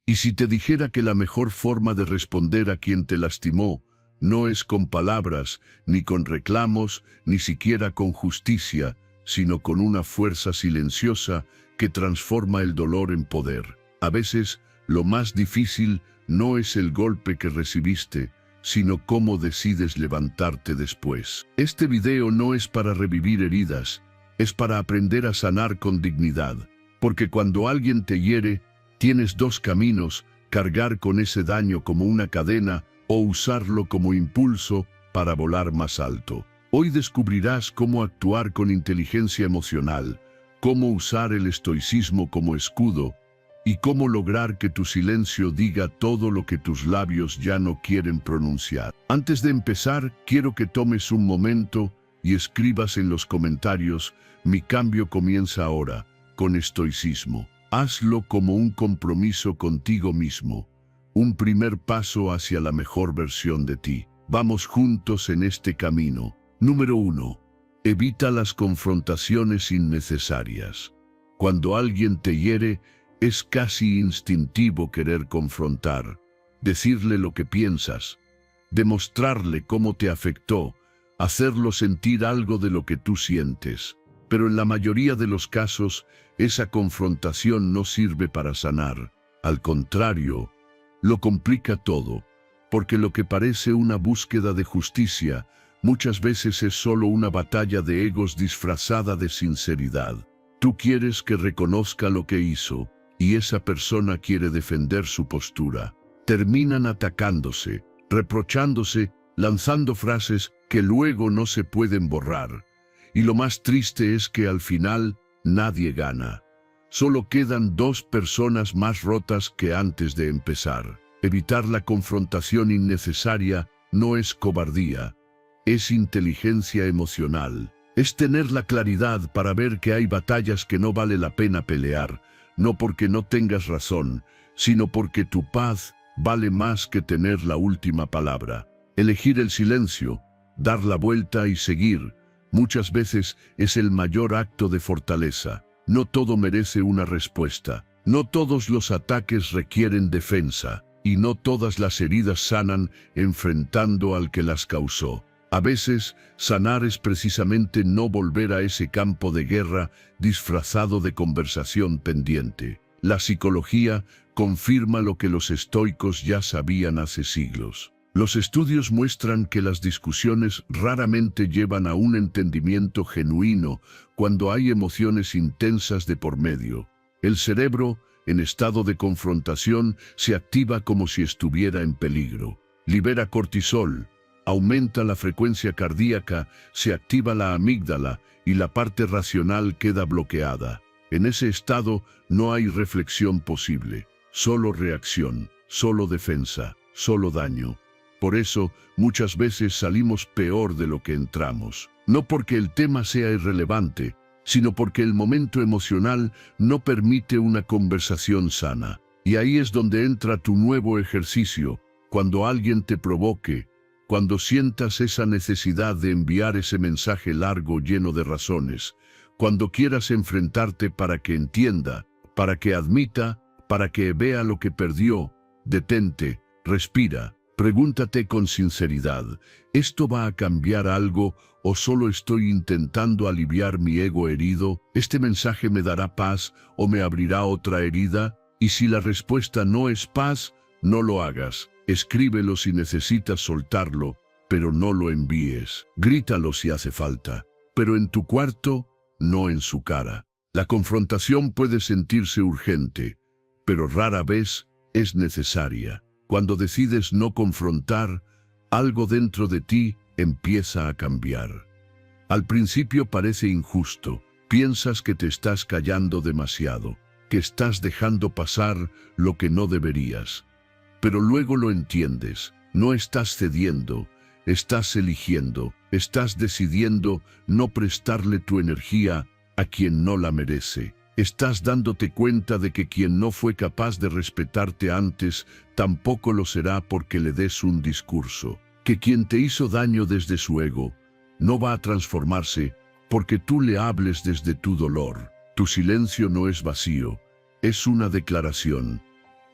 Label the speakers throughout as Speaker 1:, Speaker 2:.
Speaker 1: Y si te dijera que la mejor forma de responder a quien te lastimó no es con palabras, ni con reclamos, ni siquiera con justicia, sino con una fuerza silenciosa que transforma el dolor en poder. A veces, lo más difícil no es el golpe que recibiste, sino cómo decides levantarte después. Este video no es para revivir heridas, es para aprender a sanar con dignidad, porque cuando alguien te hiere, tienes dos caminos: cargar con ese daño como una cadena o usarlo como impulso para volar más alto. Hoy descubrirás cómo actuar con inteligencia emocional, cómo usar el estoicismo como escudo y cómo lograr que tu silencio diga todo lo que tus labios ya no quieren pronunciar. Antes de empezar, quiero que tomes un momento y escribas en los comentarios: mi cambio comienza ahora, con estoicismo. Hazlo como un compromiso contigo mismo, un primer paso hacia la mejor versión de ti. Vamos juntos en este camino. Número 1. Evita las confrontaciones innecesarias. Cuando alguien te hiere, es casi instintivo querer confrontar, decirle lo que piensas, demostrarle cómo te afectó, hacerlo sentir algo de lo que tú sientes. Pero en la mayoría de los casos, esa confrontación no sirve para sanar. Al contrario, lo complica todo, porque lo que parece una búsqueda de justicia, muchas veces es solo una batalla de egos disfrazada de sinceridad. Tú quieres que reconozca lo que hizo, y esa persona quiere defender su postura. Terminan atacándose, reprochándose, lanzando frases que luego no se pueden borrar. Y lo más triste es que al final nadie gana. Solo quedan dos personas más rotas que antes de empezar. Evitar la confrontación innecesaria no es cobardía, es inteligencia emocional. Es tener la claridad para ver que hay batallas que no vale la pena pelear, no porque no tengas razón, sino porque tu paz vale más que tener la última palabra. Elegir el silencio, dar la vuelta y seguir, muchas veces es el mayor acto de fortaleza. No todo merece una respuesta, no todos los ataques requieren defensa, y no todas las heridas sanan enfrentando al que las causó. A veces, sanar es precisamente no volver a ese campo de guerra disfrazado de conversación pendiente. La psicología confirma lo que los estoicos ya sabían hace siglos. Los estudios muestran que las discusiones raramente llevan a un entendimiento genuino cuando hay emociones intensas de por medio. El cerebro, en estado de confrontación, se activa como si estuviera en peligro. Libera cortisol, aumenta la frecuencia cardíaca, se activa la amígdala y la parte racional queda bloqueada. En ese estado no hay reflexión posible, solo reacción, solo defensa, solo daño. Por eso, muchas veces salimos peor de lo que entramos. No porque el tema sea irrelevante, sino porque el momento emocional no permite una conversación sana. Y ahí es donde entra tu nuevo ejercicio. Cuando alguien te provoque, cuando sientas esa necesidad de enviar ese mensaje largo lleno de razones, cuando quieras enfrentarte para que entienda, para que admita, para que vea lo que perdió, detente, respira. Pregúntate con sinceridad: ¿esto va a cambiar algo o solo estoy intentando aliviar mi ego herido? ¿Este mensaje me dará paz o me abrirá otra herida? Y si la respuesta no es paz, no lo hagas. Escríbelo si necesitas soltarlo, pero no lo envíes. Grítalo si hace falta, pero en tu cuarto, no en su cara. La confrontación puede sentirse urgente, pero rara vez es necesaria. Cuando decides no confrontar, algo dentro de ti empieza a cambiar. Al principio parece injusto, piensas que te estás callando demasiado, que estás dejando pasar lo que no deberías. Pero luego lo entiendes, no estás cediendo, estás eligiendo, estás decidiendo no prestarle tu energía a quien no la merece. Estás dándote cuenta de que quien no fue capaz de respetarte antes, tampoco lo será porque le des un discurso. Que quien te hizo daño desde su ego, no va a transformarse porque tú le hables desde tu dolor. Tu silencio no es vacío, es una declaración.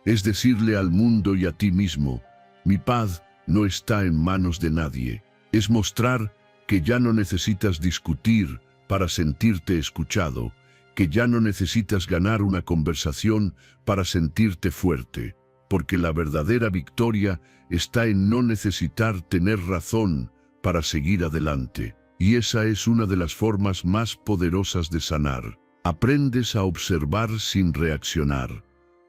Speaker 1: Es decirle al mundo y a ti mismo, mi paz no está en manos de nadie. Es mostrar que ya no necesitas discutir para sentirte escuchado, que ya no necesitas ganar una conversación para sentirte fuerte, porque la verdadera victoria está en no necesitar tener razón para seguir adelante. Y esa es una de las formas más poderosas de sanar. Aprendes a observar sin reaccionar,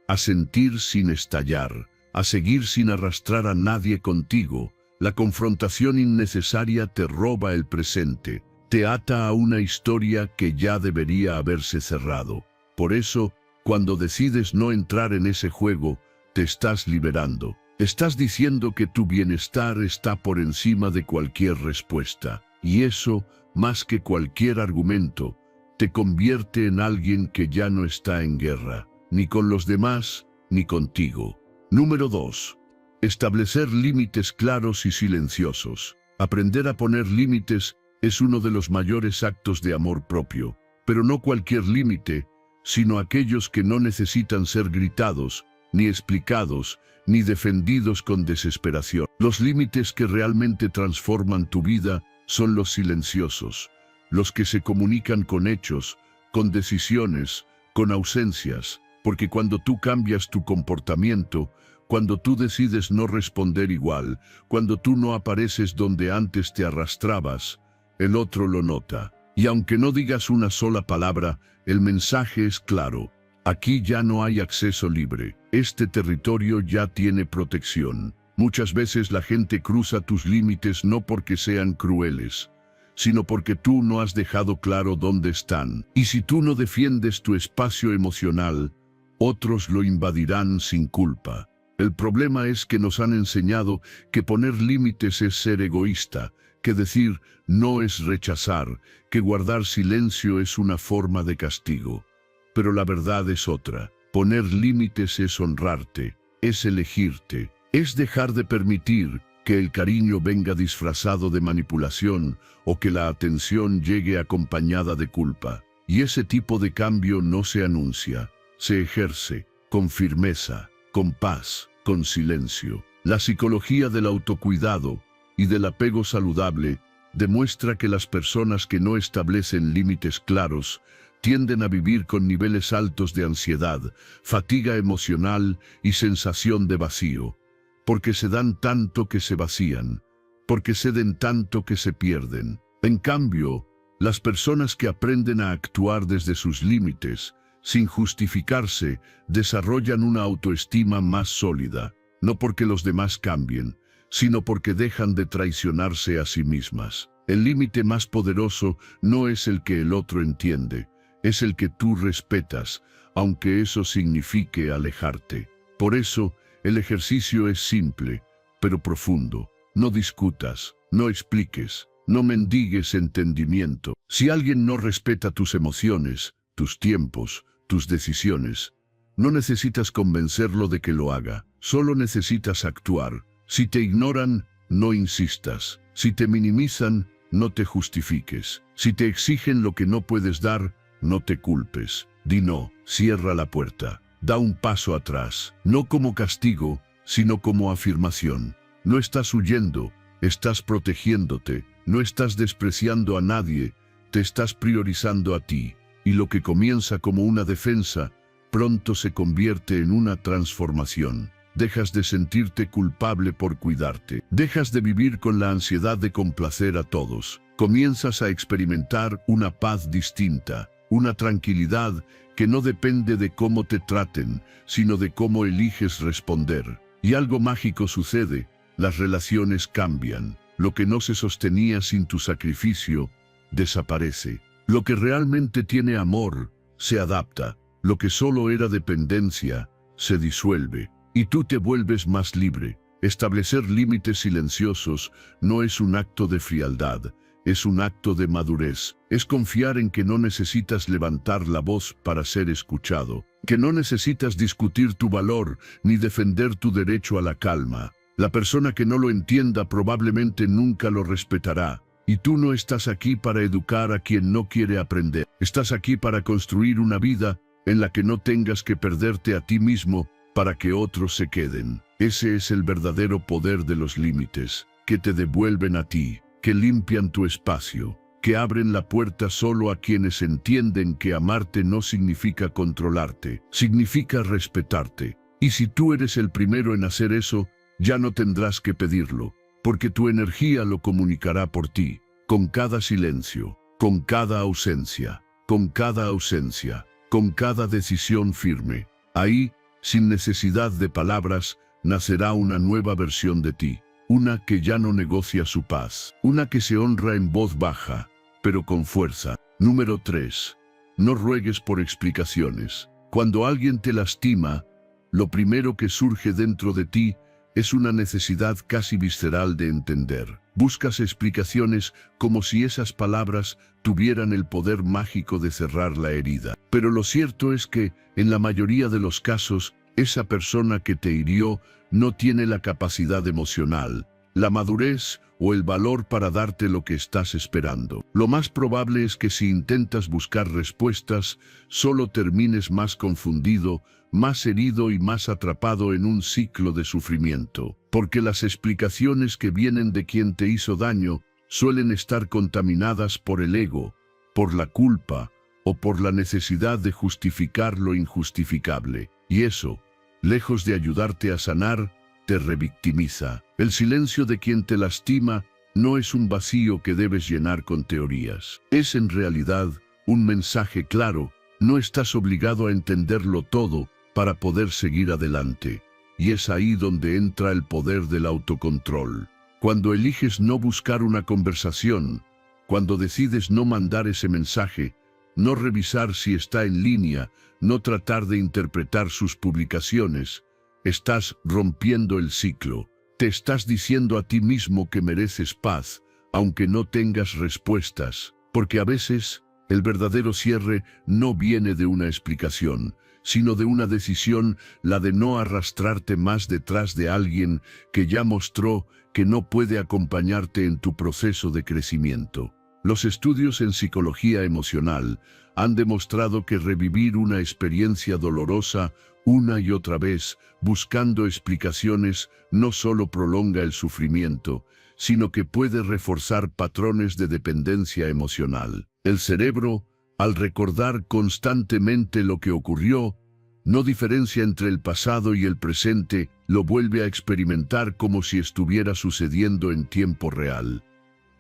Speaker 1: a sentir sin estallar, a seguir sin arrastrar a nadie contigo. La confrontación innecesaria te roba el presente, te ata a una historia que ya debería haberse cerrado. Por eso, cuando decides no entrar en ese juego, te estás liberando. Estás diciendo que tu bienestar está por encima de cualquier respuesta. Y eso, más que cualquier argumento, te convierte en alguien que ya no está en guerra, ni con los demás, ni contigo. Número 2. Establecer límites claros y silenciosos. Aprender a poner límites es uno de los mayores actos de amor propio, pero no cualquier límite, sino aquellos que no necesitan ser gritados, ni explicados, ni defendidos con desesperación. Los límites que realmente transforman tu vida son los silenciosos, los que se comunican con hechos, con decisiones, con ausencias, porque cuando tú cambias tu comportamiento, cuando tú decides no responder igual, cuando tú no apareces donde antes te arrastrabas, el otro lo nota. Y aunque no digas una sola palabra, el mensaje es claro. Aquí ya no hay acceso libre. Este territorio ya tiene protección. Muchas veces la gente cruza tus límites no porque sean crueles, sino porque tú no has dejado claro dónde están. Y si tú no defiendes tu espacio emocional, otros lo invadirán sin culpa. El problema es que nos han enseñado que poner límites es ser egoísta, que decir no es rechazar, que guardar silencio es una forma de castigo. Pero la verdad es otra. Poner límites es honrarte, es elegirte, es dejar de permitir que el cariño venga disfrazado de manipulación o que la atención llegue acompañada de culpa. Y ese tipo de cambio no se anuncia, se ejerce con firmeza, con paz, con silencio. La psicología del autocuidado y del apego saludable demuestra que las personas que no establecen límites claros tienden a vivir con niveles altos de ansiedad, fatiga emocional y sensación de vacío, porque se dan tanto que se vacían, porque ceden tanto que se pierden. En cambio, las personas que aprenden a actuar desde sus límites, sin justificarse, desarrollan una autoestima más sólida, no porque los demás cambien, sino porque dejan de traicionarse a sí mismas. El límite más poderoso no es el que el otro entiende, es el que tú respetas, aunque eso signifique alejarte. Por eso, el ejercicio es simple, pero profundo. No discutas, no expliques, no mendigues entendimiento. Si alguien no respeta tus emociones, tus tiempos, tus decisiones, no necesitas convencerlo de que lo haga, solo necesitas actuar. Si te ignoran, no insistas. Si te minimizan, no te justifiques. Si te exigen lo que no puedes dar, no te culpes. Di no, cierra la puerta, da un paso atrás, no como castigo, sino como afirmación. No estás huyendo, estás protegiéndote, no estás despreciando a nadie, te estás priorizando a ti. Y lo que comienza como una defensa, pronto se convierte en una transformación. Dejas de sentirte culpable por cuidarte. Dejas de vivir con la ansiedad de complacer a todos. Comienzas a experimentar una paz distinta, una tranquilidad que no depende de cómo te traten, sino de cómo eliges responder. Y algo mágico sucede, las relaciones cambian. Lo que no se sostenía sin tu sacrificio, desaparece. Lo que realmente tiene amor, se adapta. Lo que solo era dependencia, se disuelve. Y tú te vuelves más libre. Establecer límites silenciosos no es un acto de frialdad, es un acto de madurez. Es confiar en que no necesitas levantar la voz para ser escuchado, que no necesitas discutir tu valor ni defender tu derecho a la calma. La persona que no lo entienda probablemente nunca lo respetará. Y tú no estás aquí para educar a quien no quiere aprender. Estás aquí para construir una vida en la que no tengas que perderte a ti mismo para que otros se queden. Ese es el verdadero poder de los límites, que te devuelven a ti, que limpian tu espacio, que abren la puerta solo a quienes entienden que amarte no significa controlarte, significa respetarte. Y si tú eres el primero en hacer eso, ya no tendrás que pedirlo, porque tu energía lo comunicará por ti, con cada silencio, con cada ausencia, con cada ausencia, con cada decisión firme. Ahí, sin necesidad de palabras, nacerá una nueva versión de ti, una que ya no negocia su paz, una que se honra en voz baja, pero con fuerza. Número 3. No ruegues por explicaciones. Cuando alguien te lastima, lo primero que surge dentro de ti es una necesidad casi visceral de entender. Buscas explicaciones como si esas palabras tuvieran el poder mágico de cerrar la herida. Pero lo cierto es que, en la mayoría de los casos, esa persona que te hirió no tiene la capacidad emocional, la madurez o el valor para darte lo que estás esperando. Lo más probable es que si intentas buscar respuestas, solo termines más confundido, más herido y más atrapado en un ciclo de sufrimiento. Porque las explicaciones que vienen de quien te hizo daño suelen estar contaminadas por el ego, por la culpa o por la necesidad de justificar lo injustificable. Y eso, lejos de ayudarte a sanar, te revictimiza. El silencio de quien te lastima no es un vacío que debes llenar con teorías. Es en realidad un mensaje claro. No estás obligado a entenderlo todo para poder seguir adelante. Y es ahí donde entra el poder del autocontrol. Cuando eliges no buscar una conversación, cuando decides no mandar ese mensaje, no revisar si está en línea, no tratar de interpretar sus publicaciones, estás rompiendo el ciclo. Te estás diciendo a ti mismo que mereces paz, aunque no tengas respuestas, porque a veces el verdadero cierre no viene de una explicación, sino de una decisión, la de no arrastrarte más detrás de alguien que ya mostró que no puede acompañarte en tu proceso de crecimiento. Los estudios en psicología emocional han demostrado que revivir una experiencia dolorosa una y otra vez, buscando explicaciones, no solo prolonga el sufrimiento, sino que puede reforzar patrones de dependencia emocional. El cerebro, al recordar constantemente lo que ocurrió, no diferencia entre el pasado y el presente, lo vuelve a experimentar como si estuviera sucediendo en tiempo real.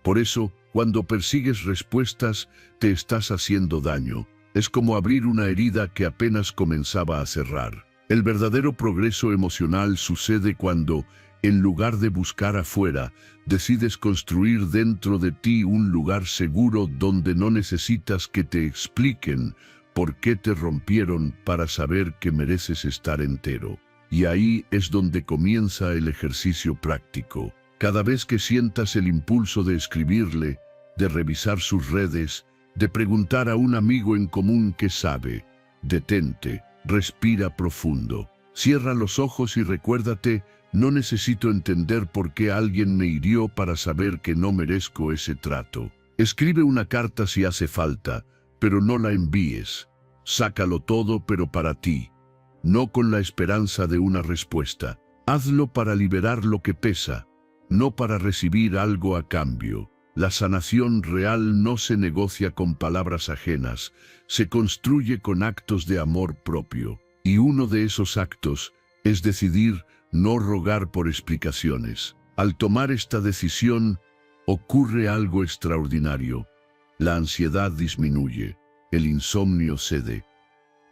Speaker 1: Por eso, cuando persigues respuestas, te estás haciendo daño. Es como abrir una herida que apenas comenzaba a cerrar. El verdadero progreso emocional sucede cuando, en lugar de buscar afuera, decides construir dentro de ti un lugar seguro donde no necesitas que te expliquen por qué te rompieron para saber que mereces estar entero. Y ahí es donde comienza el ejercicio práctico. Cada vez que sientas el impulso de escribirle, de revisar sus redes, de preguntar a un amigo en común qué sabe, detente, respira profundo. Cierra los ojos y recuérdate, no necesito entender por qué alguien me hirió para saber que no merezco ese trato. Escribe una carta si hace falta, pero no la envíes. Sácalo todo, pero para ti, no con la esperanza de una respuesta. Hazlo para liberar lo que pesa, no para recibir algo a cambio. La sanación real no se negocia con palabras ajenas, se construye con actos de amor propio. Y uno de esos actos es decidir no rogar por explicaciones. Al tomar esta decisión, ocurre algo extraordinario. La ansiedad disminuye, el insomnio cede.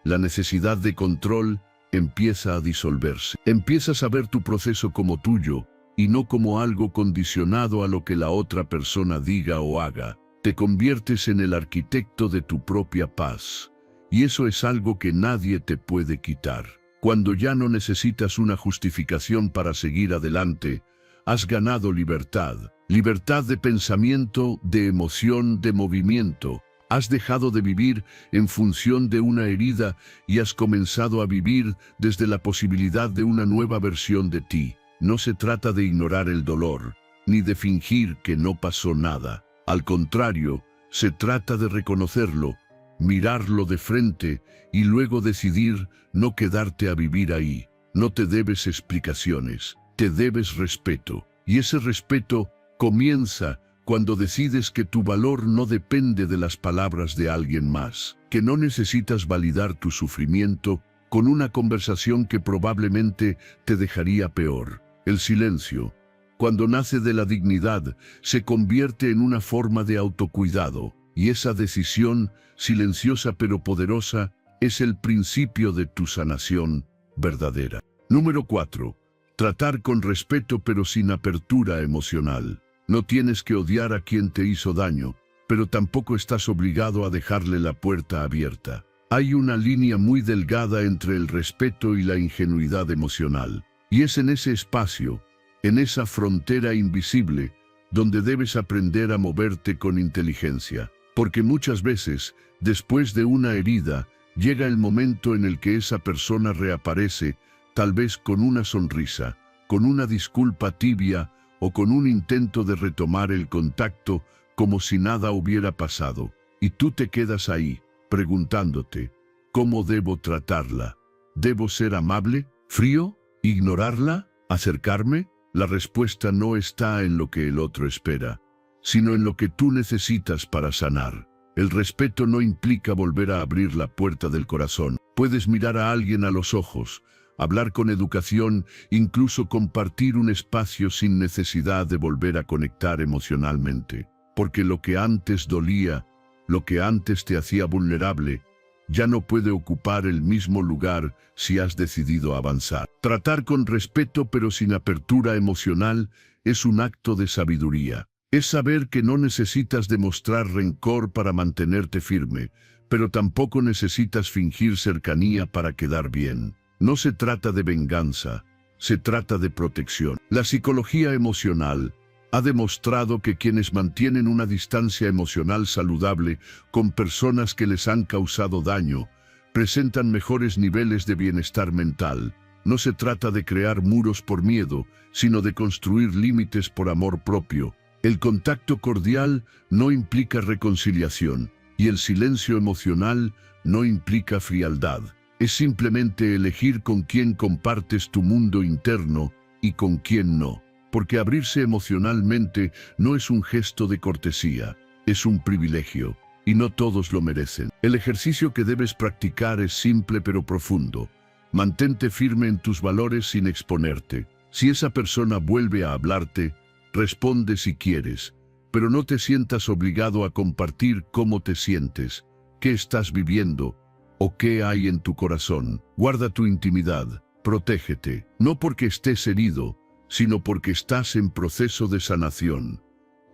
Speaker 1: La necesidad de control empieza a disolverse. Empiezas a ver tu proceso como tuyo, y no como algo condicionado a lo que la otra persona diga o haga. Te conviertes en el arquitecto de tu propia paz. Y eso es algo que nadie te puede quitar. Cuando ya no necesitas una justificación para seguir adelante, has ganado libertad. Libertad de pensamiento, de emoción, de movimiento. Has dejado de vivir en función de una herida y has comenzado a vivir desde la posibilidad de una nueva versión de ti. No se trata de ignorar el dolor, ni de fingir que no pasó nada. Al contrario, se trata de reconocerlo, mirarlo de frente y luego decidir no quedarte a vivir ahí. no te debes explicaciones, te debes respeto. Y ese respeto comienza cuando decides que tu valor no depende de las palabras de alguien más, que no necesitas validar tu sufrimiento con una conversación que probablemente te dejaría peor. El silencio, cuando nace de la dignidad, se convierte en una forma de autocuidado, y esa decisión, silenciosa pero poderosa, es el principio de tu sanación verdadera. Número 4. Tratar con respeto pero sin apertura emocional. No tienes que odiar a quien te hizo daño, pero tampoco estás obligado a dejarle la puerta abierta. Hay una línea muy delgada entre el respeto y la ingenuidad emocional. Y es en ese espacio, en esa frontera invisible, donde debes aprender a moverte con inteligencia. Porque muchas veces, después de una herida, llega el momento en el que esa persona reaparece, tal vez con una sonrisa, con una disculpa tibia o con un intento de retomar el contacto como si nada hubiera pasado. Y tú te quedas ahí, preguntándote, ¿cómo debo tratarla? ¿Debo ser amable? ¿Frío? ¿Ignorarla? ¿Acercarme? La respuesta no está en lo que el otro espera, sino en lo que tú necesitas para sanar. El respeto no implica volver a abrir la puerta del corazón. Puedes mirar a alguien a los ojos, hablar con educación, incluso compartir un espacio sin necesidad de volver a conectar emocionalmente. Porque lo que antes dolía, lo que antes te hacía vulnerable, ya no puede ocupar el mismo lugar si has decidido avanzar. Tratar con respeto pero sin apertura emocional es un acto de sabiduría. Es saber que no necesitas demostrar rencor para mantenerte firme, pero tampoco necesitas fingir cercanía para quedar bien. No se trata de venganza, se trata de protección. La psicología emocional ha demostrado que quienes mantienen una distancia emocional saludable con personas que les han causado daño, presentan mejores niveles de bienestar mental. No se trata de crear muros por miedo, sino de construir límites por amor propio. El contacto cordial no implica reconciliación, y el silencio emocional no implica frialdad. Es simplemente elegir con quién compartes tu mundo interno y con quién no. Porque abrirse emocionalmente no es un gesto de cortesía, es un privilegio, y no todos lo merecen. El ejercicio que debes practicar es simple pero profundo. Mantente firme en tus valores sin exponerte. Si esa persona vuelve a hablarte, responde si quieres, pero no te sientas obligado a compartir cómo te sientes, qué estás viviendo o qué hay en tu corazón. Guarda tu intimidad, protégete, no porque estés herido, sino porque estás en proceso de sanación.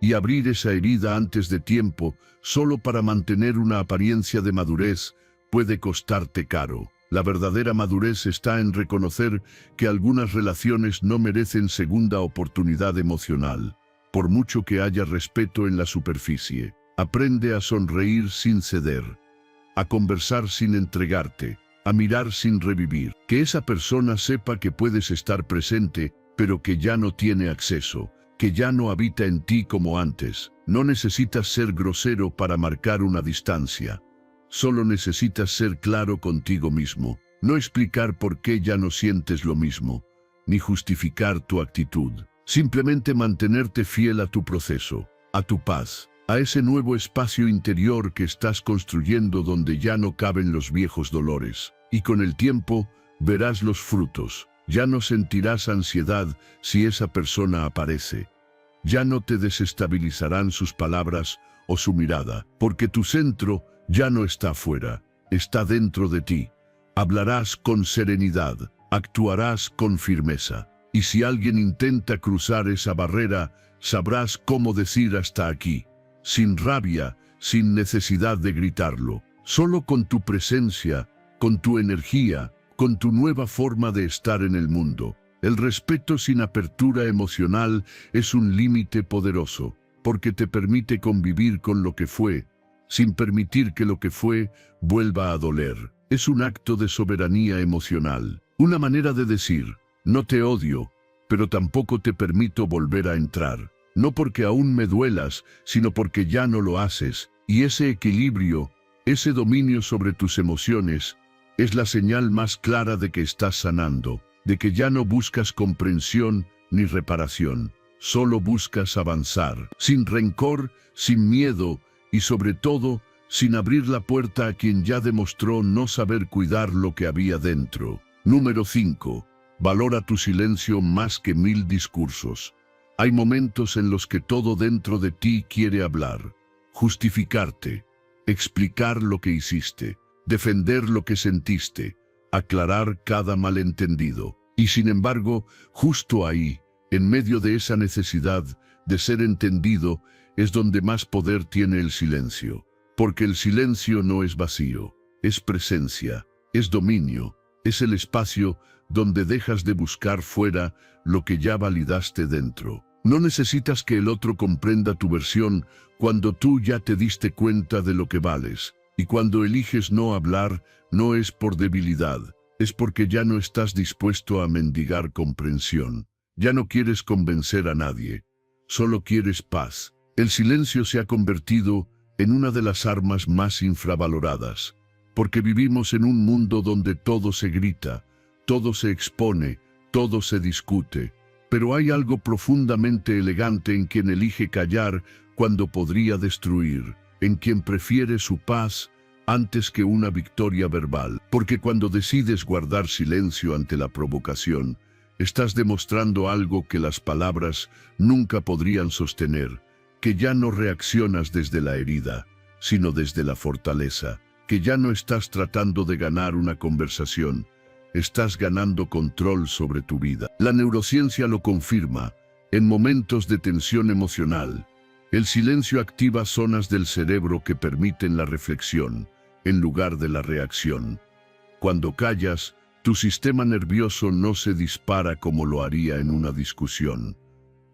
Speaker 1: Y abrir esa herida antes de tiempo, solo para mantener una apariencia de madurez, puede costarte caro. La verdadera madurez está en reconocer que algunas relaciones no merecen segunda oportunidad emocional, por mucho que haya respeto en la superficie. Aprende a sonreír sin ceder, a conversar sin entregarte, a mirar sin revivir. Que esa persona sepa que puedes estar presente, pero que ya no tiene acceso, que ya no habita en ti como antes. No necesitas ser grosero para marcar una distancia. Solo necesitas ser claro contigo mismo, no explicar por qué ya no sientes lo mismo, ni justificar tu actitud. Simplemente mantenerte fiel a tu proceso, a tu paz, a ese nuevo espacio interior que estás construyendo donde ya no caben los viejos dolores. Y con el tiempo, verás los frutos. Ya no sentirás ansiedad si esa persona aparece. Ya no te desestabilizarán sus palabras o su mirada, porque tu centro ya no está afuera, está dentro de ti. Hablarás con serenidad, actuarás con firmeza. Y si alguien intenta cruzar esa barrera, sabrás cómo decir hasta aquí, sin rabia, sin necesidad de gritarlo. Solo con tu presencia, con tu energía, con tu nueva forma de estar en el mundo. El respeto sin apertura emocional es un límite poderoso, porque te permite convivir con lo que fue, sin permitir que lo que fue vuelva a doler. Es un acto de soberanía emocional, una manera de decir, no te odio, pero tampoco te permito volver a entrar. No porque aún me duelas, sino porque ya no lo haces, y ese equilibrio, ese dominio sobre tus emociones, es la señal más clara de que estás sanando. de que ya no buscas comprensión ni reparación, solo buscas avanzar, sin rencor, sin miedo y sobre todo, sin abrir la puerta a quien ya demostró no saber cuidar lo que había dentro. Número 5. Valora tu silencio más que 1000 discursos. Hay momentos en los que todo dentro de ti quiere hablar, justificarte, explicar lo que hiciste, defender lo que sentiste, aclarar cada malentendido. Y sin embargo, justo ahí, en medio de esa necesidad de ser entendido, es donde más poder tiene el silencio. Porque el silencio no es vacío, es presencia, es dominio, es el espacio donde dejas de buscar fuera lo que ya validaste dentro. No necesitas que el otro comprenda tu versión cuando tú ya te diste cuenta de lo que vales. Y cuando eliges no hablar, no es por debilidad, es porque ya no estás dispuesto a mendigar comprensión. Ya no quieres convencer a nadie, solo quieres paz. El silencio se ha convertido en una de las armas más infravaloradas, porque vivimos en un mundo donde todo se grita, todo se expone, todo se discute, pero hay algo profundamente elegante en quien elige callar cuando podría destruir, en quien prefiere su paz antes que una victoria verbal, porque cuando decides guardar silencio ante la provocación, estás demostrando algo que las palabras nunca podrían sostener, que ya no reaccionas desde la herida, sino desde la fortaleza, que ya no estás tratando de ganar una conversación, estás ganando control sobre tu vida. La neurociencia lo confirma. En momentos de tensión emocional, el silencio activa zonas del cerebro que permiten la reflexión, en lugar de la reacción. Cuando callas, tu sistema nervioso no se dispara como lo haría en una discusión.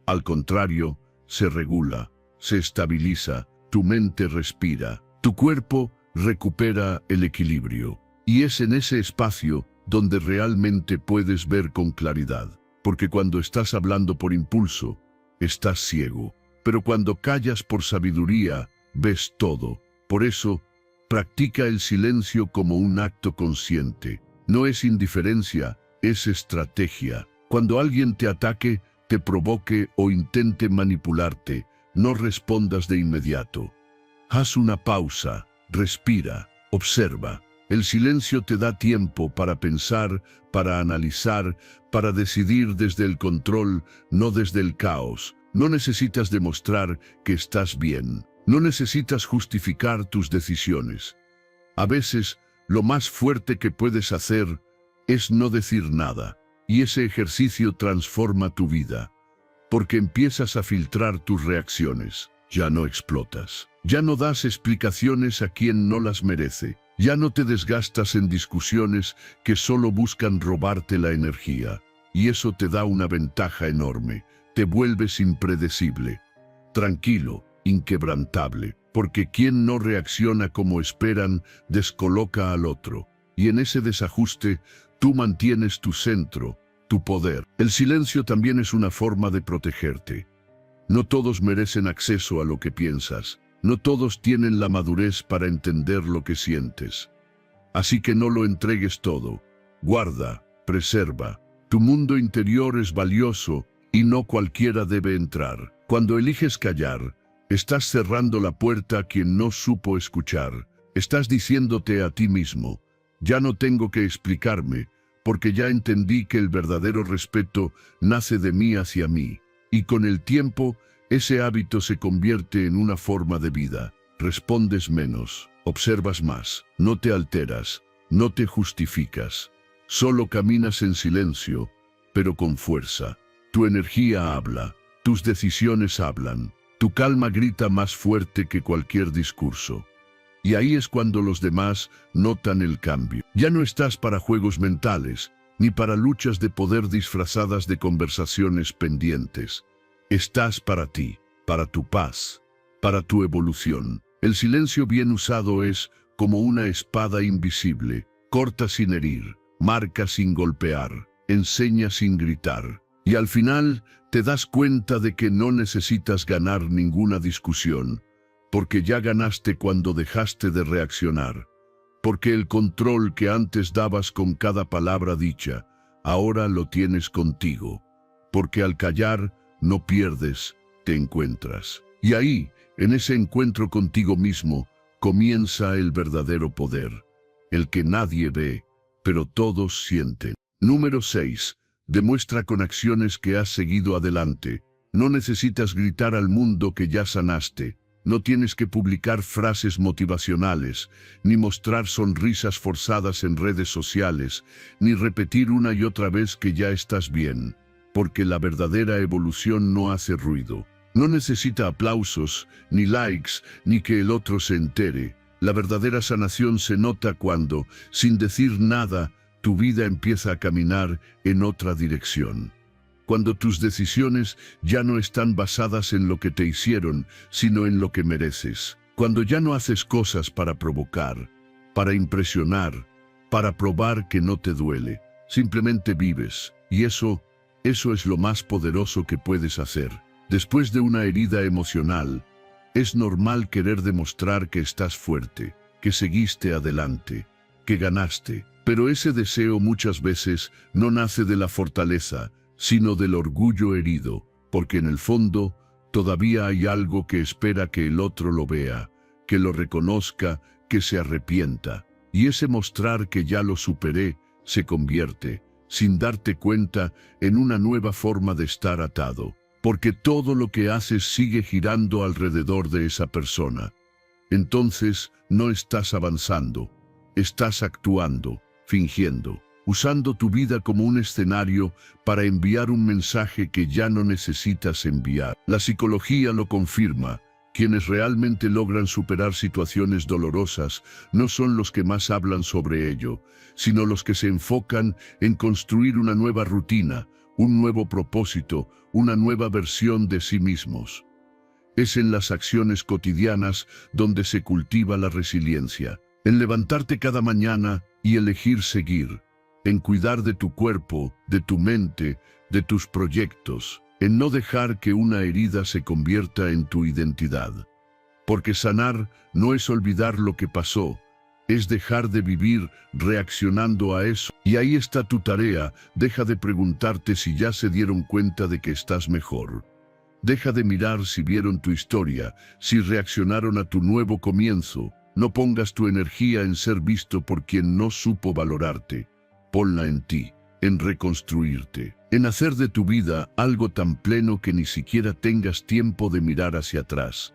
Speaker 1: Al contrario, se regula, se estabiliza, tu mente respira, tu cuerpo recupera el equilibrio. Y es en ese espacio donde realmente puedes ver con claridad. Porque cuando estás hablando por impulso, estás ciego. Pero cuando callas por sabiduría, ves todo. Por eso, practica el silencio como un acto consciente. No es indiferencia, es estrategia. Cuando alguien te ataque, te provoque o intente manipularte, no respondas de inmediato. Haz una pausa, respira, observa. El silencio te da tiempo para pensar, para analizar, para decidir desde el control, no desde el caos. No necesitas demostrar que estás bien. No necesitas justificar tus decisiones. A veces, lo más fuerte que puedes hacer es no decir nada. Y ese ejercicio transforma tu vida. Porque empiezas a filtrar tus reacciones. Ya no explotas. Ya no das explicaciones a quien no las merece. Ya no te desgastas en discusiones que solo buscan robarte la energía. Y eso te da una ventaja enorme. Te vuelves impredecible, tranquilo, inquebrantable. Porque quien no reacciona como esperan, descoloca al otro. Y en ese desajuste, tú mantienes tu centro, tu poder. El silencio también es una forma de protegerte. No todos merecen acceso a lo que piensas. No todos tienen la madurez para entender lo que sientes. Así que no lo entregues todo. Guarda, preserva. Tu mundo interior es valioso y no cualquiera debe entrar. Cuando eliges callar, estás cerrando la puerta a quien no supo escuchar. Estás diciéndote a ti mismo, ya no tengo que explicarme, porque ya entendí que el verdadero respeto nace de mí hacia mí. Y con el tiempo, ese hábito se convierte en una forma de vida. Respondes menos, observas más, no te alteras, no te justificas. Solo caminas en silencio, pero con fuerza. Tu energía habla, tus decisiones hablan, tu calma grita más fuerte que cualquier discurso. Y ahí es cuando los demás notan el cambio. Ya no estás para juegos mentales, ni para luchas de poder disfrazadas de conversaciones pendientes. Estás para ti, para tu paz, para tu evolución. El silencio bien usado es como una espada invisible, corta sin herir, marca sin golpear, enseña sin gritar. Y al final te das cuenta de que no necesitas ganar ninguna discusión, porque ya ganaste cuando dejaste de reaccionar. Porque el control que antes dabas con cada palabra dicha, ahora lo tienes contigo. Porque al callar, no pierdes, te encuentras. Y ahí, en ese encuentro contigo mismo, comienza el verdadero poder, el que nadie ve, pero todos sienten. Número 6. Demuestra con acciones que has seguido adelante. No necesitas gritar al mundo que ya sanaste. No tienes que publicar frases motivacionales, ni mostrar sonrisas forzadas en redes sociales, ni repetir una y otra vez que ya estás bien, porque la verdadera evolución no hace ruido. No necesita aplausos, ni likes, ni que el otro se entere. La verdadera sanación se nota cuando, sin decir nada, tu vida empieza a caminar en otra dirección. Cuando tus decisiones ya no están basadas en lo que te hicieron, sino en lo que mereces. Cuando ya no haces cosas para provocar, para impresionar, para probar que no te duele. Simplemente vives. Y eso es lo más poderoso que puedes hacer. Después de una herida emocional, es normal querer demostrar que estás fuerte, que seguiste adelante, que ganaste. Pero ese deseo muchas veces no nace de la fortaleza, sino del orgullo herido, porque en el fondo todavía hay algo que espera que el otro lo vea, que lo reconozca, que se arrepienta. Y ese mostrar que ya lo superé se convierte, sin darte cuenta, en una nueva forma de estar atado, porque todo lo que haces sigue girando alrededor de esa persona. Entonces no estás avanzando, estás actuando, fingiendo, usando tu vida como un escenario para enviar un mensaje que ya no necesitas enviar. La psicología lo confirma. Quienes realmente logran superar situaciones dolorosas no son los que más hablan sobre ello, sino los que se enfocan en construir una nueva rutina, un nuevo propósito, una nueva versión de sí mismos. Es en las acciones cotidianas donde se cultiva la resiliencia, en levantarte cada mañana y elegir seguir, en cuidar de tu cuerpo, de tu mente, de tus proyectos, en no dejar que una herida se convierta en tu identidad. Porque sanar no es olvidar lo que pasó, es dejar de vivir reaccionando a eso. Y ahí está tu tarea. Deja de preguntarte si ya se dieron cuenta de que estás mejor. Deja de mirar si vieron tu historia, si reaccionaron a tu nuevo comienzo. No pongas tu energía en ser visto por quien no supo valorarte. Ponla en ti, en reconstruirte, en hacer de tu vida algo tan pleno que ni siquiera tengas tiempo de mirar hacia atrás.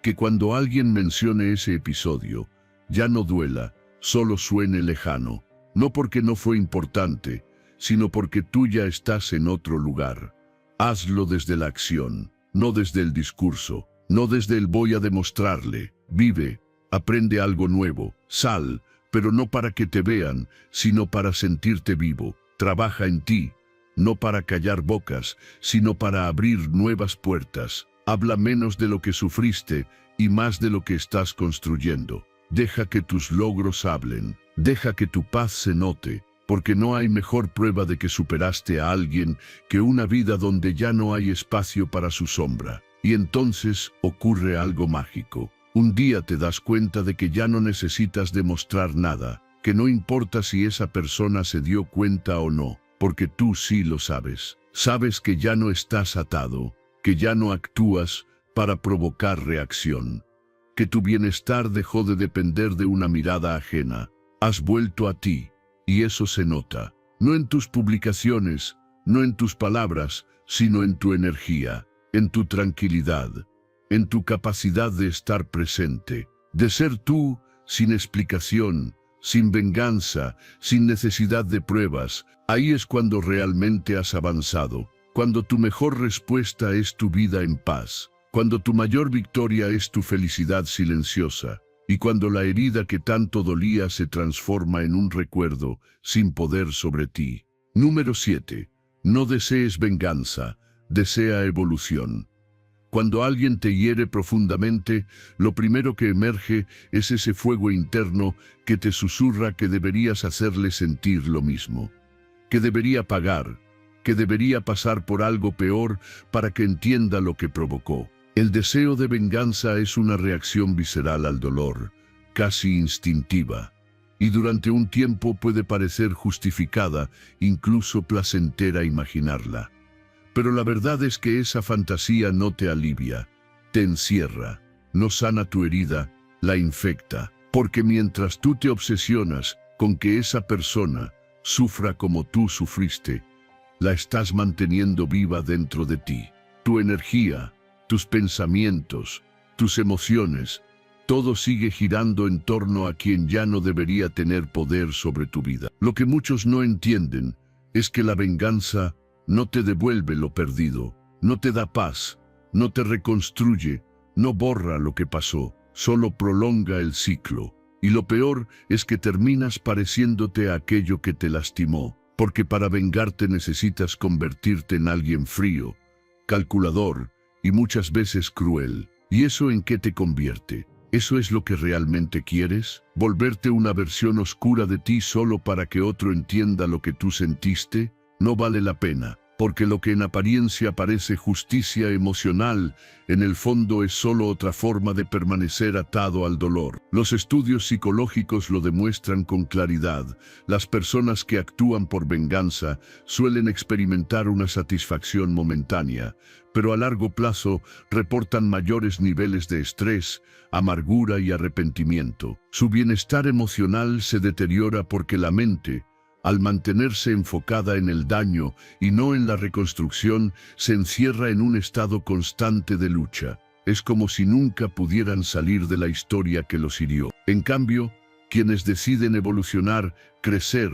Speaker 1: Que cuando alguien mencione ese episodio, ya no duela, solo suene lejano, no porque no fue importante, sino porque tú ya estás en otro lugar. Hazlo desde la acción, no desde el discurso, no desde el voy a demostrarle. Vive, aprende algo nuevo, sal, pero no para que te vean, sino para sentirte vivo. Trabaja en ti, no para callar bocas, sino para abrir nuevas puertas. Habla menos de lo que sufriste y más de lo que estás construyendo. Deja que tus logros hablen, deja que tu paz se note, porque no hay mejor prueba de que superaste a alguien que una vida donde ya no hay espacio para su sombra. Y entonces ocurre algo mágico. Un día te das cuenta de que ya no necesitas demostrar nada, que no importa si esa persona se dio cuenta o no, porque tú sí lo sabes. Sabes que ya no estás atado, que ya no actúas para provocar reacción, que tu bienestar dejó de depender de una mirada ajena. Has vuelto a ti, y eso se nota, no en tus publicaciones, no en tus palabras, sino en tu energía, en tu tranquilidad, en tu capacidad de estar presente, de ser tú sin explicación, sin venganza, sin necesidad de pruebas. Ahí es cuando realmente has avanzado, cuando tu mejor respuesta es tu vida en paz, cuando tu mayor victoria es tu felicidad silenciosa, y cuando la herida que tanto dolía se transforma en un recuerdo sin poder sobre ti. Número 7. No desees venganza, desea evolución. Cuando alguien te hiere profundamente, lo primero que emerge es ese fuego interno que te susurra que deberías hacerle sentir lo mismo, que debería pagar, que debería pasar por algo peor para que entienda lo que provocó. El deseo de venganza es una reacción visceral al dolor, casi instintiva. y durante un tiempo puede parecer justificada, incluso placentera imaginarla. Pero la verdad es que esa fantasía no te alivia, te encierra, no sana tu herida, la infecta. Porque mientras tú te obsesionas con que esa persona sufra como tú sufriste, la estás manteniendo viva dentro de ti. Tu energía, tus pensamientos, tus emociones, todo sigue girando en torno a quien ya no debería tener poder sobre tu vida. Lo que muchos no entienden es que la venganza no te devuelve lo perdido, no te da paz, no te reconstruye, no borra lo que pasó, solo prolonga el ciclo. Y lo peor es que terminas pareciéndote a aquello que te lastimó, porque para vengarte necesitas convertirte en alguien frío, calculador y muchas veces cruel. ¿Y eso en qué te convierte? ¿Eso es lo que realmente quieres? ¿Volverte una versión oscura de ti solo para que otro entienda lo que tú sentiste? No vale la pena, porque lo que en apariencia parece justicia emocional, en el fondo es solo otra forma de permanecer atado al dolor. Los estudios psicológicos lo demuestran con claridad. Las personas que actúan por venganza suelen experimentar una satisfacción momentánea, pero a largo plazo reportan mayores niveles de estrés, amargura y arrepentimiento. Su bienestar emocional se deteriora porque la mente, al mantenerse enfocada en el daño y no en la reconstrucción, se encierra en un estado constante de lucha. Es como si nunca pudieran salir de la historia que los hirió. En cambio, quienes deciden evolucionar, crecer,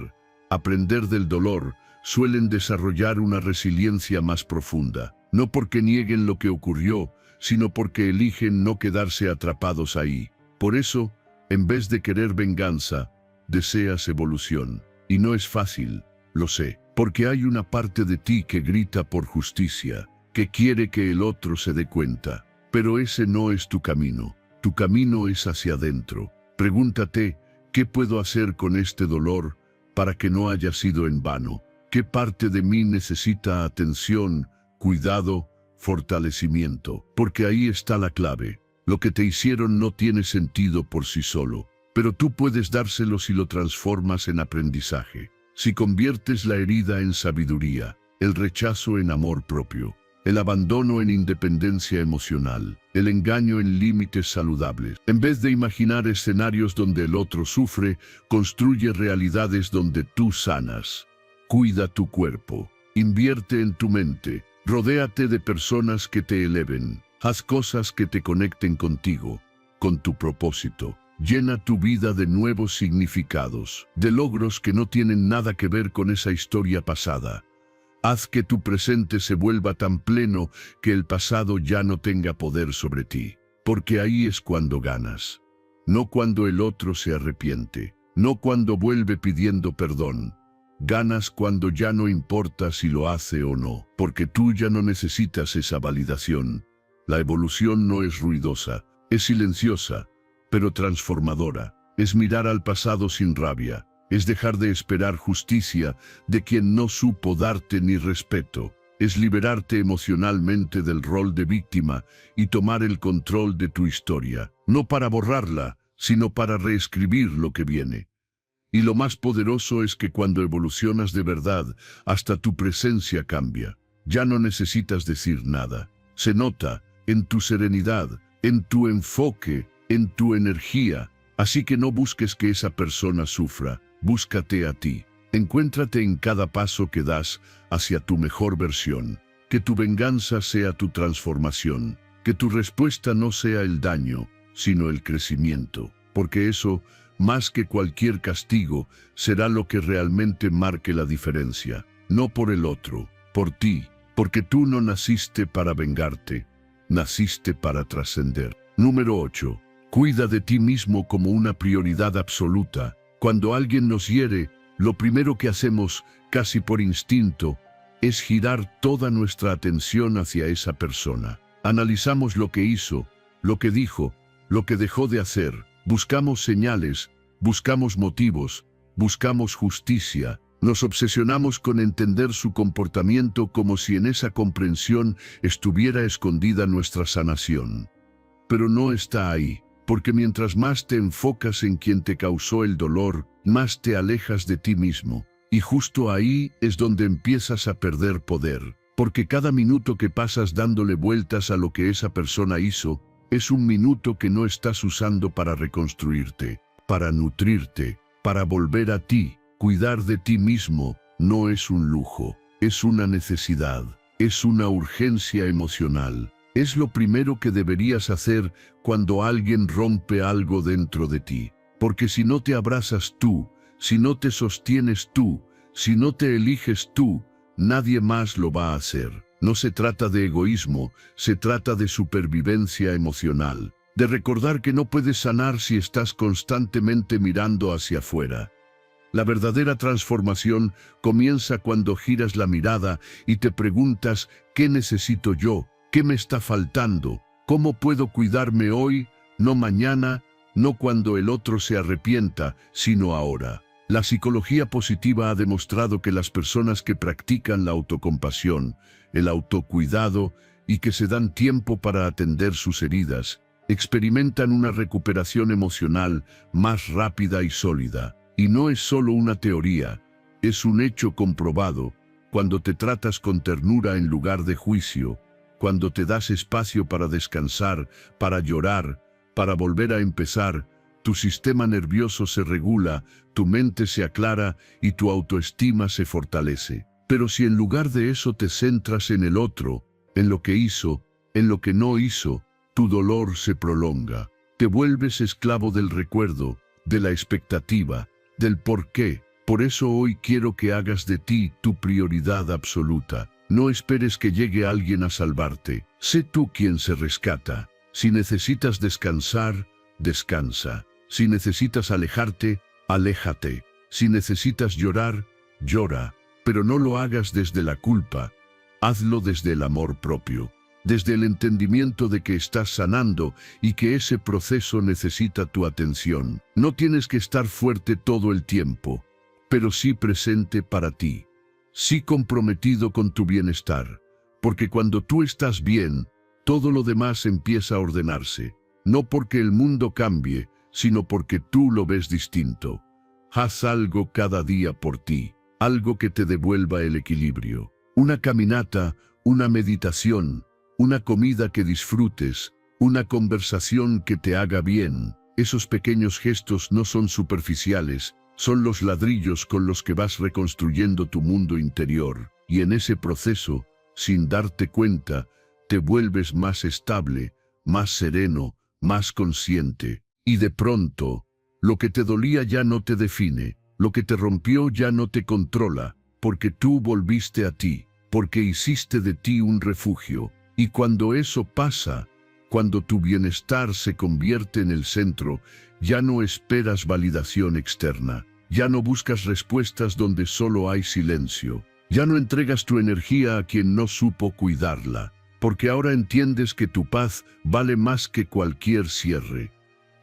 Speaker 1: aprender del dolor, suelen desarrollar una resiliencia más profunda. No porque nieguen lo que ocurrió, sino porque eligen no quedarse atrapados ahí. Por eso, en vez de querer venganza, deseas evolución. Y no es fácil, lo sé, porque hay una parte de ti que grita por justicia, que quiere que el otro se dé cuenta. Pero ese no es tu camino es hacia adentro. Pregúntate, ¿qué puedo hacer con este dolor para que no haya sido en vano? ¿Qué parte de mí necesita atención, cuidado, fortalecimiento? Porque ahí está la clave. Lo que te hicieron no tiene sentido por sí solo. Pero tú puedes dárselo si lo transformas en aprendizaje, si conviertes la herida en sabiduría, el rechazo en amor propio, el abandono en independencia emocional, el engaño en límites saludables. En vez de imaginar escenarios donde el otro sufre, construye realidades donde tú sanas. Cuida tu cuerpo, invierte en tu mente, rodéate de personas que te eleven, haz cosas que te conecten contigo, con tu propósito. Llena tu vida de nuevos significados, de logros que no tienen nada que ver con esa historia pasada. Haz que tu presente se vuelva tan pleno que el pasado ya no tenga poder sobre ti, porque ahí es cuando ganas. No cuando el otro se arrepiente, no cuando vuelve pidiendo perdón. Ganas cuando ya no importa si lo hace o no, porque tú ya no necesitas esa validación. La evolución no es ruidosa, es silenciosa, pero transformadora. Es mirar al pasado sin rabia, es dejar de esperar justicia de quien no supo darte ni respeto, es liberarte emocionalmente del rol de víctima y tomar el control de tu historia, no para borrarla, sino para reescribir lo que viene. Y lo más poderoso es que cuando evolucionas de verdad, hasta tu presencia cambia. Ya no necesitas decir nada. Se nota en tu serenidad, en tu enfoque, en tu energía, así que no busques que esa persona sufra, búscate a ti. Encuéntrate en cada paso que das hacia tu mejor versión. Que tu venganza sea tu transformación, que tu respuesta no sea el daño, sino el crecimiento, porque eso, más que cualquier castigo, será lo que realmente marque la diferencia. No por el otro, por ti, porque tú no naciste para vengarte, naciste para trascender. Número 8. Cuida de ti mismo como una prioridad absoluta. Cuando alguien nos hiere, lo primero que hacemos, casi por instinto, es girar toda nuestra atención hacia esa persona. Analizamos lo que hizo, lo que dijo, lo que dejó de hacer. Buscamos señales, buscamos motivos, buscamos justicia. Nos obsesionamos con entender su comportamiento como si en esa comprensión estuviera escondida nuestra sanación. Pero no está ahí. porque mientras más te enfocas en quien te causó el dolor, más te alejas de ti mismo. Y justo ahí es donde empiezas a perder poder, porque cada minuto que pasas dándole vueltas a lo que esa persona hizo, es un minuto que no estás usando para reconstruirte, para nutrirte, para volver a ti. Cuidar de ti mismo no es un lujo, es una necesidad, es una urgencia emocional. Es lo primero que deberías hacer cuando alguien rompe algo dentro de ti. Porque si no te abrazas tú, si no te sostienes tú, si no te eliges tú, nadie más lo va a hacer. No se trata de egoísmo, se trata de supervivencia emocional. De recordar que no puedes sanar si estás constantemente mirando hacia afuera. La verdadera transformación comienza cuando giras la mirada y te preguntas, ¿qué necesito yo? ¿Qué me está faltando? ¿Cómo puedo cuidarme hoy? No mañana, no cuando el otro se arrepienta, sino ahora. La psicología positiva ha demostrado que las personas que practican la autocompasión, el autocuidado y que se dan tiempo para atender sus heridas, experimentan una recuperación emocional más rápida y sólida. Y no es solo una teoría, es un hecho comprobado. Cuando te tratas con ternura en lugar de juicio, cuando te das espacio para descansar, para llorar, para volver a empezar, tu sistema nervioso se regula, tu mente se aclara y tu autoestima se fortalece. Pero si en lugar de eso te centras en el otro, en lo que hizo, en lo que no hizo, tu dolor se prolonga. Te vuelves esclavo del recuerdo, de la expectativa, del por qué. Por eso hoy quiero que hagas de ti tu prioridad absoluta. No esperes que llegue alguien a salvarte. Sé tú quien se rescata. Si necesitas descansar, descansa. Si necesitas alejarte, aléjate. Si necesitas llorar, llora. Pero no lo hagas desde la culpa. Hazlo desde el amor propio. Desde el entendimiento de que estás sanando y que ese proceso necesita tu atención. No tienes que estar fuerte todo el tiempo, pero sí presente para ti. Sí comprometido con tu bienestar, porque cuando tú estás bien, todo lo demás empieza a ordenarse. No porque el mundo cambie, sino porque tú lo ves distinto. Haz algo cada día por ti, algo que te devuelva el equilibrio. Una caminata, una meditación, una comida que disfrutes, una conversación que te haga bien. Esos pequeños gestos no son superficiales, son los ladrillos con los que vas reconstruyendo tu mundo interior. Y en ese proceso, sin darte cuenta, te vuelves más estable, más sereno, más consciente. Y de pronto, lo que te dolía ya no te define, lo que te rompió ya no te controla, porque tú volviste a ti, porque hiciste de ti un refugio. Y cuando eso pasa, cuando tu bienestar se convierte en el centro, ya no esperas validación externa, ya no buscas respuestas donde solo hay silencio, ya no entregas tu energía a quien no supo cuidarla, porque ahora entiendes que tu paz vale más que cualquier cierre,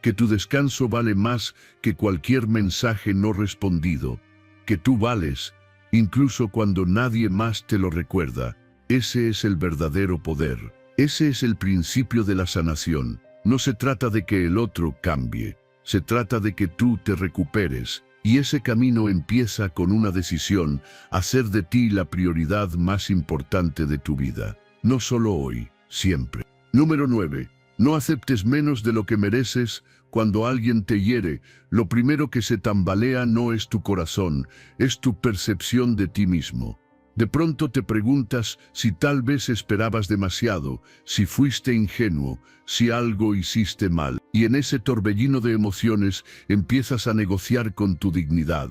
Speaker 1: que tu descanso vale más que cualquier mensaje no respondido, que tú vales, incluso cuando nadie más te lo recuerda. Ese es el verdadero poder. Ese es el principio de la sanación. No se trata de que el otro cambie. Se trata de que tú te recuperes. Y ese camino empieza con una decisión: hacer de ti la prioridad más importante de tu vida. No solo hoy, siempre. Número 9. No aceptes menos de lo que mereces. Cuando alguien te hiere, lo primero que se tambalea no es tu corazón, es tu percepción de ti mismo. De pronto te preguntas si tal vez esperabas demasiado, si fuiste ingenuo, si algo hiciste mal. Y en ese torbellino de emociones empiezas a negociar con tu dignidad,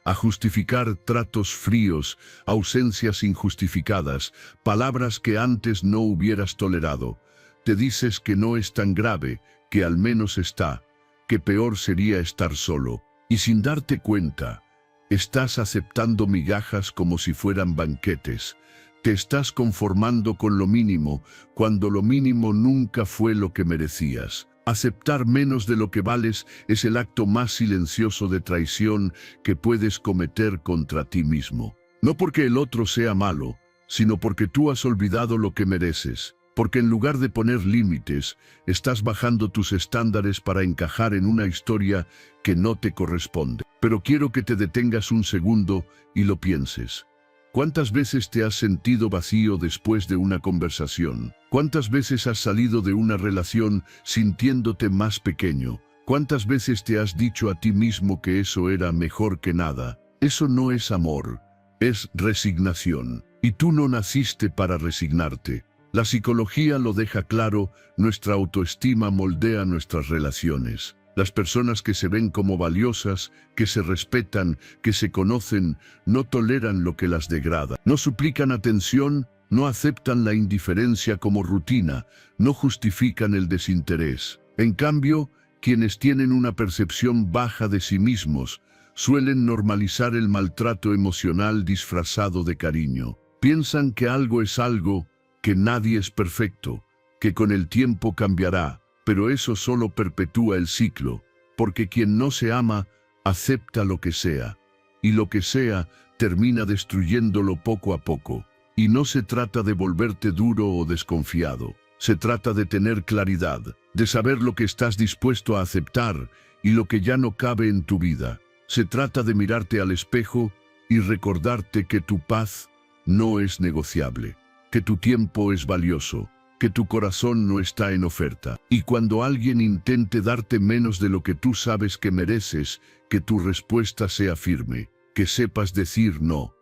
Speaker 1: a justificar tratos fríos, ausencias injustificadas, palabras que antes no hubieras tolerado. Te dices que no es tan grave, que al menos está, que peor sería estar solo. Y sin darte cuenta, estás aceptando migajas como si fueran banquetes. Te estás conformando con lo mínimo, cuando lo mínimo nunca fue lo que merecías. Aceptar menos de lo que vales es el acto más silencioso de traición que puedes cometer contra ti mismo. No porque el otro sea malo, sino porque tú has olvidado lo que mereces. Porque en lugar de poner límites, estás bajando tus estándares para encajar en una historia que no te corresponde. Pero quiero que te detengas un segundo y lo pienses. ¿Cuántas veces te has sentido vacío después de una conversación? ¿Cuántas veces has salido de una relación sintiéndote más pequeño? ¿Cuántas veces te has dicho a ti mismo que eso era mejor que nada? Eso no es amor, es resignación. Y tú no naciste para resignarte. La psicología lo deja claro, nuestra autoestima moldea nuestras relaciones. Las personas que se ven como valiosas, que se respetan, que se conocen, no toleran lo que las degrada. No suplican atención, no aceptan la indiferencia como rutina, no justifican el desinterés. En cambio, quienes tienen una percepción baja de sí mismos, suelen normalizar el maltrato emocional disfrazado de cariño. Piensan que algo es algo, que nadie es perfecto, que con el tiempo cambiará, pero eso solo perpetúa el ciclo, porque quien no se ama, acepta lo que sea, y lo que sea termina destruyéndolo poco a poco. Y no se trata de volverte duro o desconfiado, se trata de tener claridad, de saber lo que estás dispuesto a aceptar y lo que ya no cabe en tu vida. Se trata de mirarte al espejo y recordarte que tu paz no es negociable, que tu tiempo es valioso, que tu corazón no está en oferta. Y cuando alguien intente darte menos de lo que tú sabes que mereces, que tu respuesta sea firme, que sepas decir no,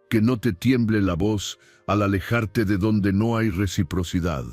Speaker 1: que no te tiemble la voz al alejarte de donde no hay reciprocidad.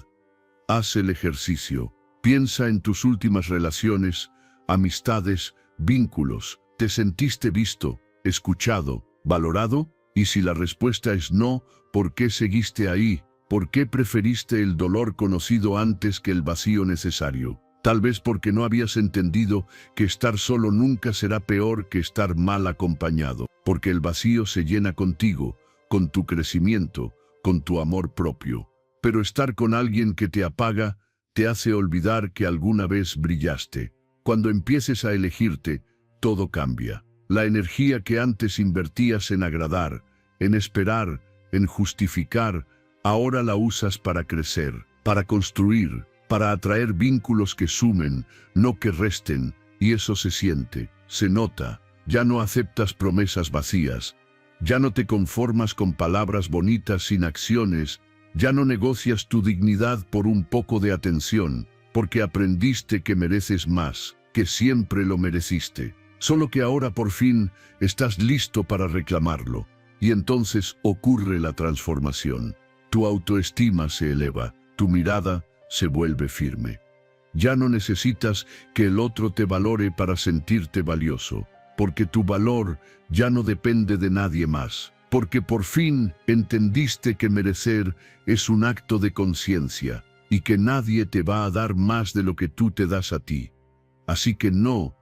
Speaker 1: Haz el ejercicio, piensa en tus últimas relaciones, amistades, vínculos. ¿Te sentiste visto, escuchado, valorado? Y si la respuesta es no, ¿por qué seguiste ahí? ¿Por qué preferiste el dolor conocido antes que el vacío necesario? Tal vez porque no habías entendido que estar solo nunca será peor que estar mal acompañado. Porque el vacío se llena contigo, con tu crecimiento, con tu amor propio. Pero estar con alguien que te apaga, te hace olvidar que alguna vez brillaste. Cuando empieces a elegirte, todo cambia. La energía que antes invertías en agradar, en esperar, en justificar, ahora la usas para crecer, para construir, para atraer vínculos que sumen, no que resten, y eso se siente, se nota. Ya no aceptas promesas vacías, ya no te conformas con palabras bonitas sin acciones, ya no negocias tu dignidad por un poco de atención, porque aprendiste que mereces más, que siempre lo mereciste. Solo que ahora por fin estás listo para reclamarlo, y entonces ocurre la transformación. Tu autoestima se eleva, tu mirada se vuelve firme. Ya no necesitas que el otro te valore para sentirte valioso, porque tu valor ya no depende de nadie más, porque por fin entendiste que merecer es un acto de conciencia, y que nadie te va a dar más de lo que tú te das a ti. Así que no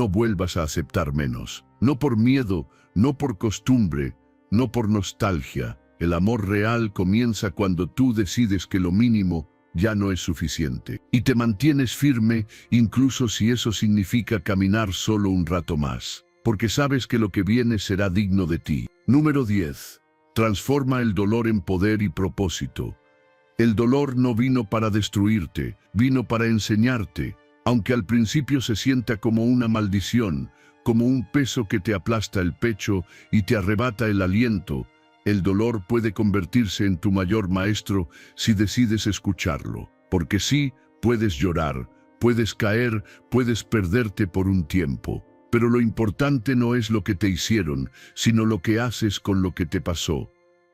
Speaker 1: vuelvas a aceptar menos, no por miedo, no por costumbre, no por nostalgia. El amor real comienza cuando tú decides que lo mínimo ya no es suficiente, y te mantienes firme incluso si eso significa caminar solo un rato más, porque sabes que lo que viene será digno de ti. Número 10. Transforma el dolor en poder y propósito. El dolor no vino para destruirte, vino para enseñarte. Aunque al principio se sienta como una maldición, como un peso que te aplasta el pecho y te arrebata el aliento, el dolor puede convertirse en tu mayor maestro si decides escucharlo. Porque sí, puedes llorar, puedes caer, puedes perderte por un tiempo. Pero lo importante no es lo que te hicieron, sino lo que haces con lo que te pasó.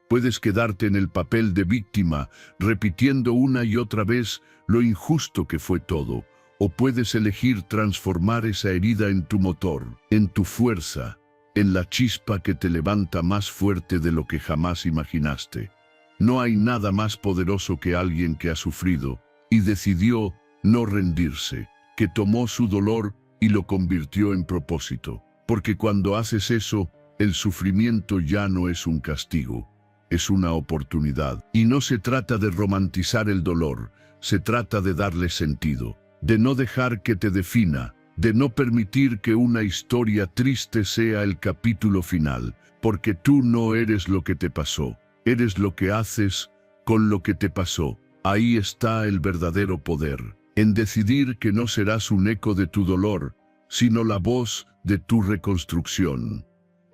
Speaker 1: Puedes quedarte en el papel de víctima, repitiendo una y otra vez lo injusto que fue todo. O puedes elegir transformar esa herida en tu motor, en tu fuerza, en la chispa que te levanta más fuerte de lo que jamás imaginaste. No hay nada más poderoso que alguien que ha sufrido y decidió no rendirse, que tomó su dolor y lo convirtió en propósito. Porque cuando haces eso, el sufrimiento ya no es un castigo, es una oportunidad. Y no se trata de romantizar el dolor, se trata de darle sentido, de no dejar que te defina, de no permitir que una historia triste sea el capítulo final, porque tú no eres lo que te pasó, eres lo que haces con lo que te pasó. Ahí está el verdadero poder, en decidir que no serás un eco de tu dolor, sino la voz de tu reconstrucción.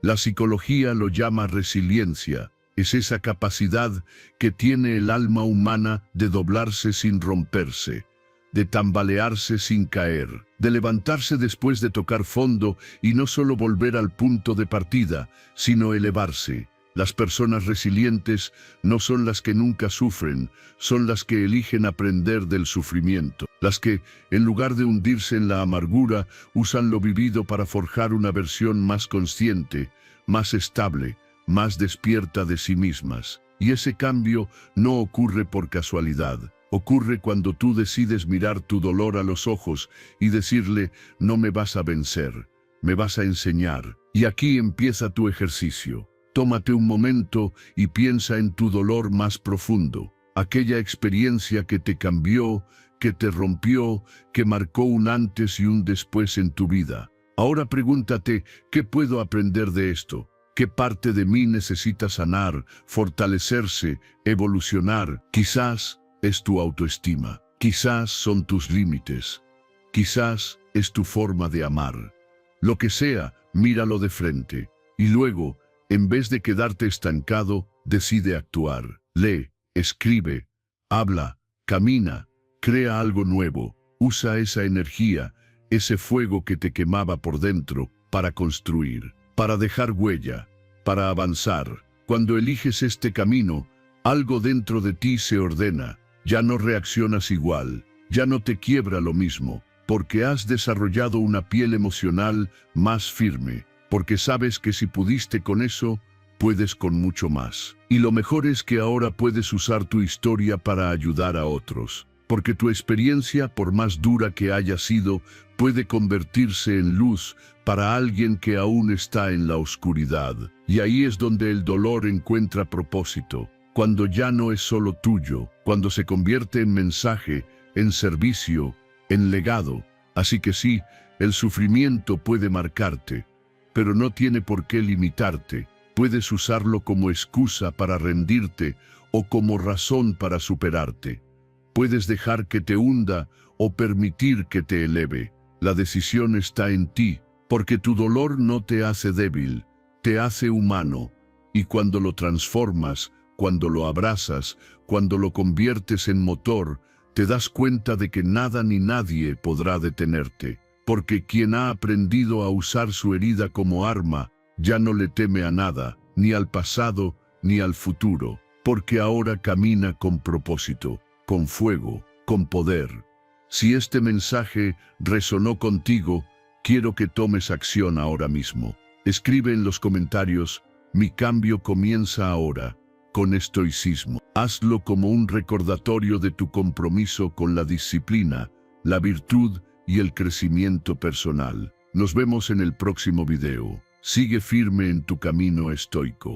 Speaker 1: La psicología lo llama resiliencia. Es esa capacidad que tiene el alma humana de doblarse sin romperse, de tambalearse sin caer, de levantarse después de tocar fondo y no solo volver al punto de partida, sino elevarse. Las personas resilientes no son las que nunca sufren, son las que eligen aprender del sufrimiento. Las que, en lugar de hundirse en la amargura, usan lo vivido para forjar una versión más consciente, más estable, más despierta de sí mismas. Y ese cambio no ocurre por casualidad. Ocurre cuando tú decides mirar tu dolor a los ojos y decirle, no me vas a vencer, me vas a enseñar. Y aquí empieza tu ejercicio. Tómate un momento y piensa en tu dolor más profundo, aquella experiencia que te cambió, que te rompió, que marcó un antes y un después en tu vida. Ahora pregúntate, ¿qué puedo aprender de esto? ¿Qué parte de mí necesita sanar, fortalecerse, evolucionar? Quizás es tu autoestima, quizás son tus límites, quizás es tu forma de amar. Lo que sea, míralo de frente y luego, en vez de quedarte estancado, decide actuar. Lee, escribe, habla, camina, crea algo nuevo. Usa esa energía, ese fuego que te quemaba por dentro, para construir, para dejar huella, para avanzar. Cuando eliges este camino, algo dentro de ti se ordena. Ya no reaccionas igual, ya no te quiebra lo mismo, porque has desarrollado una piel emocional más firme. Porque sabes que si pudiste con eso, puedes con mucho más. Y lo mejor es que ahora puedes usar tu historia para ayudar a otros. Porque tu experiencia, por más dura que haya sido, puede convertirse en luz para alguien que aún está en la oscuridad. Y ahí es donde el dolor encuentra propósito. Cuando ya no es solo tuyo, cuando se convierte en mensaje, en servicio, en legado. Así que sí, el sufrimiento puede marcarte, pero no tiene por qué limitarte. Puedes usarlo como excusa para rendirte o como razón para superarte. Puedes dejar que te hunda o permitir que te eleve. La decisión está en ti, porque tu dolor no te hace débil, te hace humano. Y cuando lo transformas, cuando lo abrazas, cuando lo conviertes en motor, te das cuenta de que nada ni nadie podrá detenerte. Porque quien ha aprendido a usar su herida como arma, ya no le teme a nada, ni al pasado, ni al futuro, porque ahora camina con propósito, con fuego, con poder. Si este mensaje resonó contigo, quiero que tomes acción ahora mismo. Escribe en los comentarios, mi cambio comienza ahora, con estoicismo. Hazlo como un recordatorio de tu compromiso con la disciplina, la virtud y el crecimiento personal. Nos vemos en el próximo video. Sigue firme en tu camino estoico.